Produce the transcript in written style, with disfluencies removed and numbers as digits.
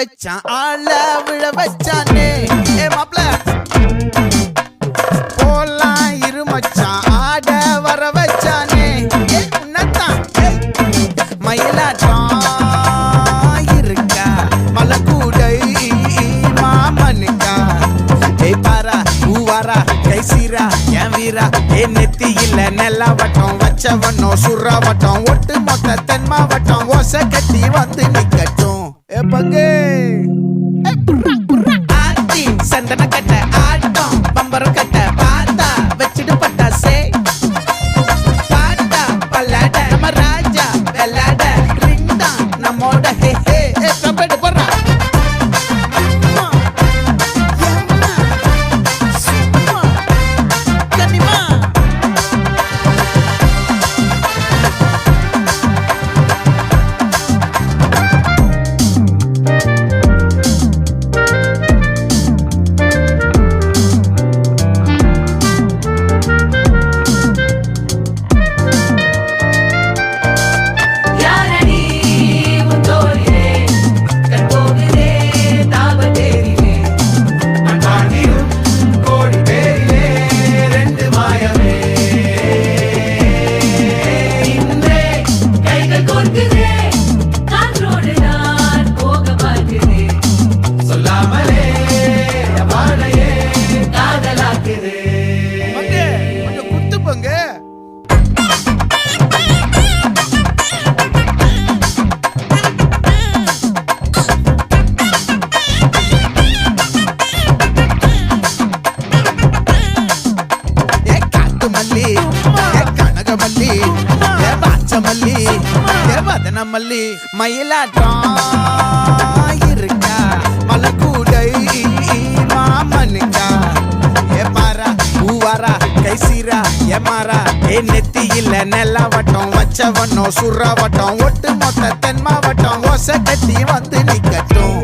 வச்சான் ஆள விழ வச்சானே ஏ மாப்ள போலாம் இரு மச்சான் ஆட வர வச்சானே ஏ உன்னதான் மயிலாட்டம் இருக்கா மலக்கூடை மாமனுக்கா ஏ பாரா ஊவாரா கைசீரா என் வீரா ஏ நெத்தி இல்ல நெல்லாவட்டம் வச்சவனோ சுறாவட்டம் ஒட்டு மொத்த தென் மாவட்டம் ஓசை கட்டி வந்து நிக்கட்டும் ஏ பங்கே ஆத்தி சந்தன கட்ட ஆட்டம் பம்பரம் கட்ட பாத்தா வச்சிட்டு பட்டாசே பாட்டா பல்லாட நம்ம ராஜா வெள்ளாட ரிங் தான் நம்மோட ஹே ஹே கம்பெடு போடுறா மல்லி மயிலாட்டம் இருக்கா மலக்கூடை மாமனுக்கா ஏ பாரா ஊவாரா கைசீரா ஏ மாறா ஏ நெத்தி இல்ல நெல்லாவட்டம் வச்சவனோ சுறாவட்டம் ஒட்டு மொத்த தென் மாவட்டம் ஓசை கட்டி வந்து நிக்கட்டும்